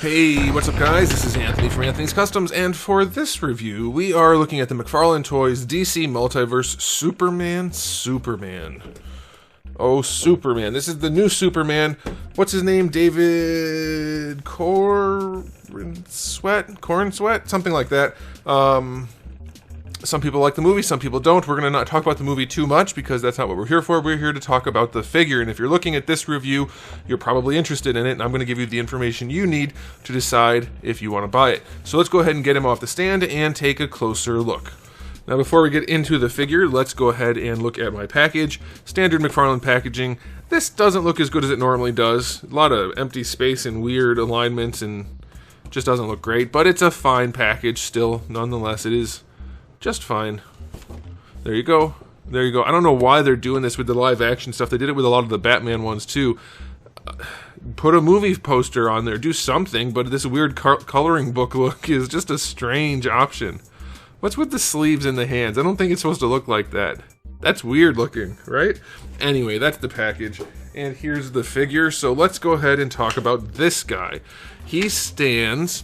Hey, what's up guys? This is Anthony from Anthony's Customs, and for this review, we are looking at the McFarlane Toys DC Multiverse Superman. Oh, Superman. This is the new Superman. What's his name? David Cornsweet? Something like that. Some people like the movie, some people don't. We're going to not talk about the movie too much because that's not what we're here for. We're here to talk about the figure, and if you're looking at this review, you're probably interested in it, and I'm going to give you the information you need to decide if you want to buy it. So let's go ahead and get him off the stand and take a closer look. Now before we get into the figure, let's go ahead and look at my package. Standard McFarlane packaging. This doesn't look as good as it normally does. A lot of empty space and weird alignments and just doesn't look great, but it's a fine package still. Nonetheless, it is just fine. There you go. There you go. I don't know why they're doing this with the live action stuff. They did it with a lot of the Batman ones too. Put a movie poster on there. Do something, but this weird coloring book look is just a strange option. What's with the sleeves and the hands? I don't think it's supposed to look like that. That's weird looking, right? Anyway, that's the package. And here's the figure. So let's go ahead and talk about this guy. He stands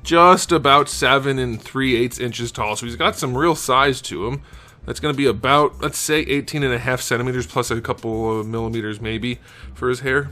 just about 7 3/8 inches tall, so he's got some real size to him. That's going to be about, let's say, 18.5 centimeters plus a couple of millimeters maybe for his hair.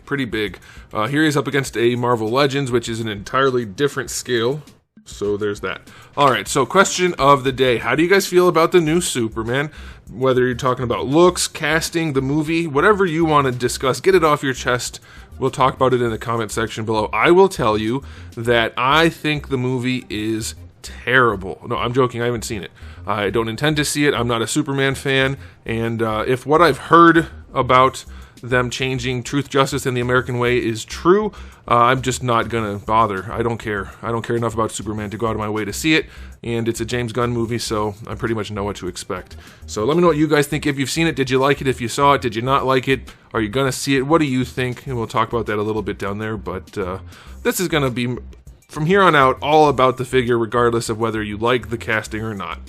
Pretty big. Here he's up against a Marvel Legends, which is an entirely different scale. So there's that. Alright, so question of the day. How do you guys feel about the new Superman? Whether you're talking about looks, casting, the movie, whatever you want to discuss, get it off your chest. We'll talk about it in the comment section below. I will tell you that I think the movie is terrible. No, I'm joking. I haven't seen it. I don't intend to see it. I'm not a Superman fan. And if what I've heard about them changing truth, justice, and the American way is true, I'm just not gonna bother. I don't care. I don't care enough about Superman to go out of my way to see it, and it's a James Gunn movie, so I pretty much know what to expect. So let me know what you guys think. If you've seen it, did you like it? If you saw it, did you not like it? Are you gonna see it? What do you think? And we'll talk about that a little bit down there, but this is gonna be, from here on out, all about the figure, regardless of whether you like the casting or not.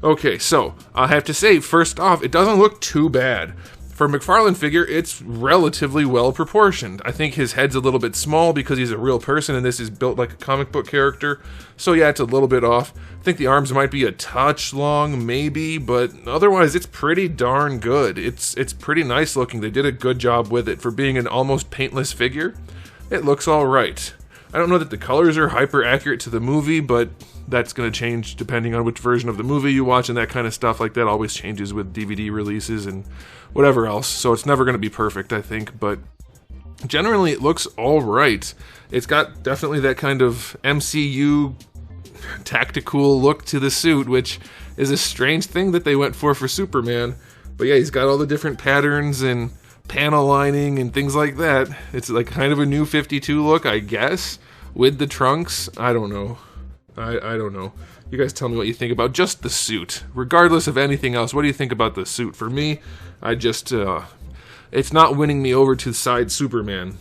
Okay, so I have to say, first off, it doesn't look too bad. For a McFarlane figure, it's relatively well proportioned. I think his head's a little bit small because he's a real person and this is built like a comic book character. So yeah, it's a little bit off. I think the arms might be a touch long, maybe, but otherwise it's pretty darn good. It's pretty nice looking. They did a good job with it. For being an almost paintless figure, it looks alright. I don't know that the colors are hyper accurate to the movie, but that's going to change depending on which version of the movie you watch, and that kind of stuff like that always changes with DVD releases and whatever else, so it's never going to be perfect, I think, but generally it looks alright. It's got definitely that kind of MCU tactical look to the suit, which is a strange thing that they went for Superman, but yeah, he's got all the different patterns and panel lining and things like that. It's like kind of a new 52 look, I guess, with the trunks. I don't know. I don't know. You guys tell me what you think about just the suit. Regardless of anything else, what do you think about the suit? For me, I just, it's not winning me over to side Superman.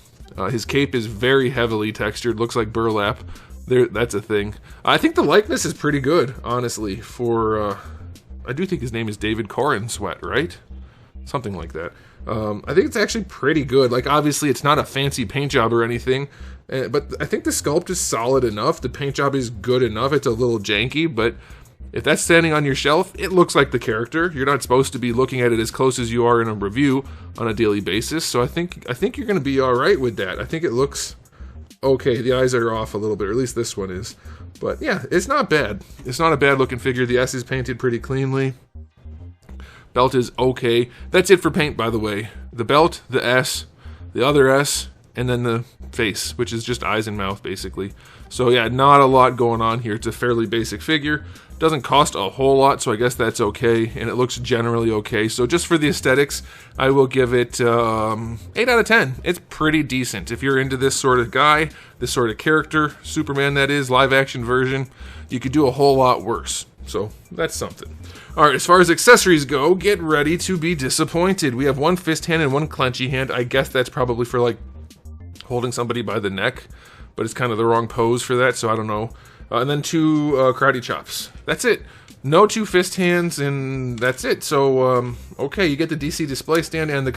His cape is very heavily textured, looks like burlap. That's a thing. I think the likeness is pretty good, honestly, for, I do think his name is David Cornsweet, right? Something like that. I think it's actually pretty good. Like, obviously, it's not a fancy paint job or anything, but I think the sculpt is solid enough. The paint job is good enough. It's a little janky, but if that's standing on your shelf, it looks like the character. You're not supposed to be looking at it as close as you are in a review on a daily basis, so I think you're going to be all right with that. I think it looks okay. The eyes are off a little bit, or at least this one is. But yeah, it's not bad. It's not a bad-looking figure. The S is painted pretty cleanly. Belt is okay. That's it for paint, by the way. The belt, the S, the other S, and then the face, which is just eyes and mouth, basically. So yeah, not a lot going on here. It's a fairly basic figure. Doesn't cost a whole lot, so I guess that's okay, and it looks generally okay. So just for the aesthetics, I will give it 8 out of 10. It's pretty decent. If you're into this sort of guy, this sort of character, Superman that is, live action version, you could do a whole lot worse. So that's something. Alright, as far as accessories go, get ready to be disappointed. We have one fist hand and one clenchy hand. I guess that's probably for like holding somebody by the neck, but it's kind of the wrong pose for that, so I don't know. And then two karate chops. That's it. No 2 fist hands, and that's it. So, okay, you get the DC display stand and the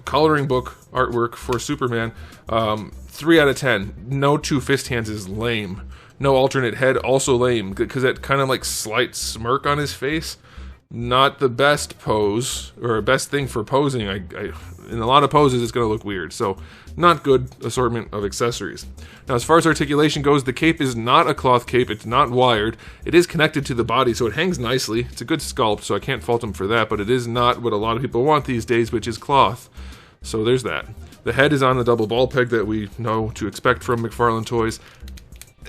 coloring book artwork for Superman. 3 out of 10. No 2 fist hands is lame. No alternate head, also lame, because that kind of like slight smirk on his face. Not the best pose, or best thing for posing. In a lot of poses, it's going to look weird. So, not good assortment of accessories. Now, as far as articulation goes, the cape is not a cloth cape. It's not wired. It is connected to the body, so it hangs nicely. It's a good sculpt, so I can't fault him for that. But it is not what a lot of people want these days, which is cloth. So there's that. The head is on the double ball peg that we know to expect from McFarlane toys.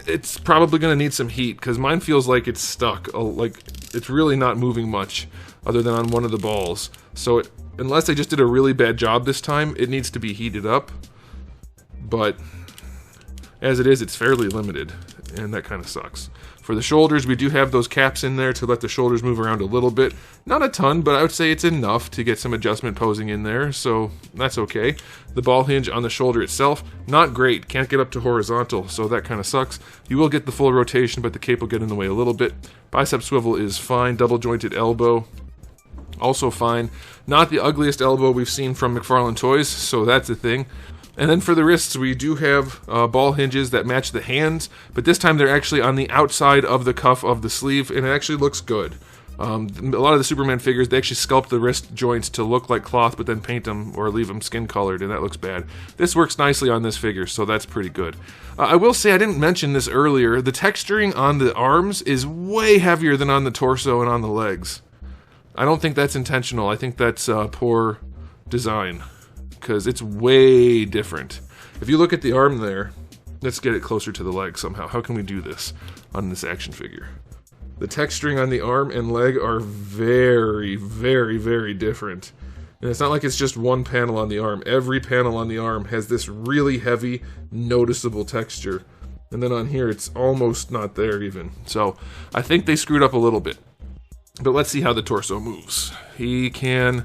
It's probably going to need some heat, because mine feels like it's stuck. Like, it's really not moving much, other than on one of the balls. So, unless they just did a really bad job this time, it needs to be heated up. But, as it is, it's fairly limited, and that kind of sucks. For the shoulders, we do have those caps in there to let the shoulders move around a little bit. Not a ton, but I would say it's enough to get some adjustment posing in there, so that's okay. The ball hinge on the shoulder itself, not great. Can't get up to horizontal, so that kind of sucks. You will get the full rotation, but the cape will get in the way a little bit. Bicep swivel is fine. Double jointed elbow, also fine. Not the ugliest elbow we've seen from McFarlane toys, so that's a thing. And then for the wrists, we do have ball hinges that match the hands, but this time they're actually on the outside of the cuff of the sleeve, and it actually looks good. A lot of the Superman figures, they actually sculpt the wrist joints to look like cloth, but then paint them or leave them skin colored, and that looks bad. This works nicely on this figure, so that's pretty good. I will say, I didn't mention this earlier, the texturing on the arms is way heavier than on the torso and on the legs. I don't think that's intentional. I think that's poor design, because it's way different. If you look at the arm there, let's get it closer to the leg somehow. How can we do this on this action figure? The texturing on the arm and leg are very, very, very different. And it's not like it's just one panel on the arm. Every panel on the arm has this really heavy, noticeable texture. And then on here, it's almost not there even. So, I think they screwed up a little bit. But let's see how the torso moves. He can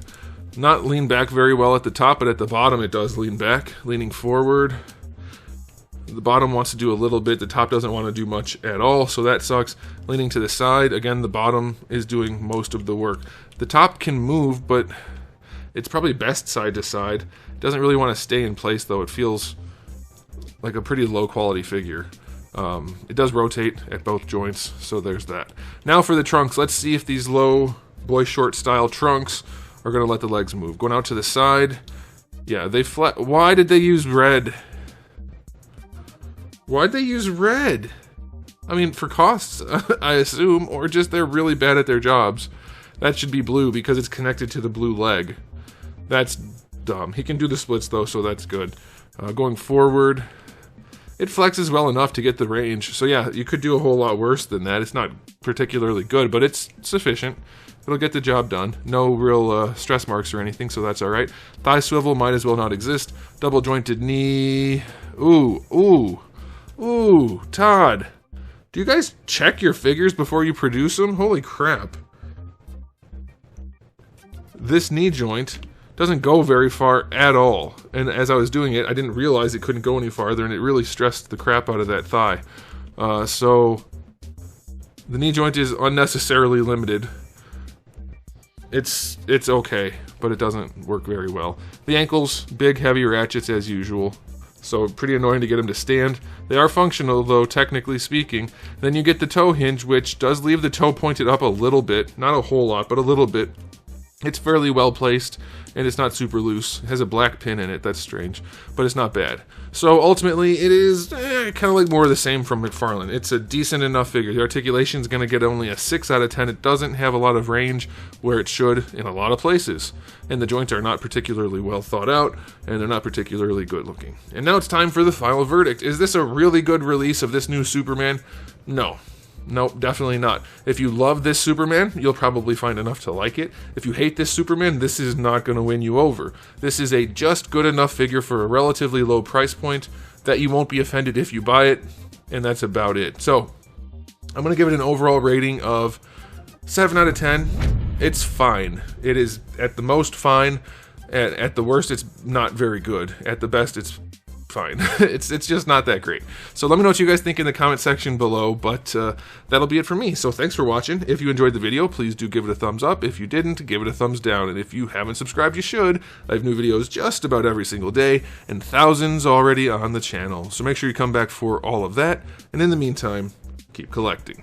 not lean back very well at the top, but at the bottom it does lean back. Leaning forward. The bottom wants to do a little bit, the top doesn't want to do much at all, so that sucks. Leaning to the side, again, the bottom is doing most of the work. The top can move, but it's probably best side to side. It doesn't really want to stay in place, though. It feels like a pretty low-quality figure. It does rotate at both joints, so there's that. Now for the trunks, let's see if these low boy short style trunks are going to let the legs move. Going out to the side, yeah, they flat. Why did they use red? Why'd they use red? I mean, for costs, I assume, or just they're really bad at their jobs. That should be blue because it's connected to the blue leg. That's dumb. He can do the splits though, so that's good. Going forward, it flexes well enough to get the range. So yeah, you could do a whole lot worse than that. It's not particularly good, but it's sufficient. It'll get the job done. No real stress marks or anything, so that's alright. Thigh swivel might as well not exist. Double jointed knee. Ooh, Todd. Do you guys check your figures before you produce them? Holy crap. This knee joint doesn't go very far at all. And as I was doing it, I didn't realize it couldn't go any farther, and it really stressed the crap out of that thigh. So, the knee joint is unnecessarily limited. It's okay, but it doesn't work very well. The ankles, big, heavy ratchets as usual. So pretty annoying to get them to stand. They are functional though, technically speaking. Then you get the toe hinge, which does leave the toe pointed up a little bit. Not a whole lot, but a little bit. It's fairly well placed, and it's not super loose. It has a black pin in it, that's strange, but it's not bad. So ultimately, it is kind of like more of the same from McFarlane. It's a decent enough figure. The articulation is going to get only a 6 out of 10. It doesn't have a lot of range where it should in a lot of places. And the joints are not particularly well thought out, and they're not particularly good looking. And now it's time for the final verdict. Is this a really good release of this new Superman? No. Nope, definitely not. If you love this Superman, you'll probably find enough to like it. If you hate this Superman, this is not going to win you over. This is a just good enough figure for a relatively low price point that you won't be offended if you buy it, and that's about it. So, I'm going to give it an overall rating of 7 out of 10. It's fine. It is at the most fine. At the worst, it's not very good. At the best, it's fine. It's just not that great. So let me know what you guys think in the comment section below, but that'll be it for me. So thanks for watching. If you enjoyed the video, please do give it a thumbs up. If you didn't, give it a thumbs down. And if you haven't subscribed, you should. I have new videos just about every single day, and thousands already on the channel. So make sure you come back for all of that. And in the meantime, keep collecting.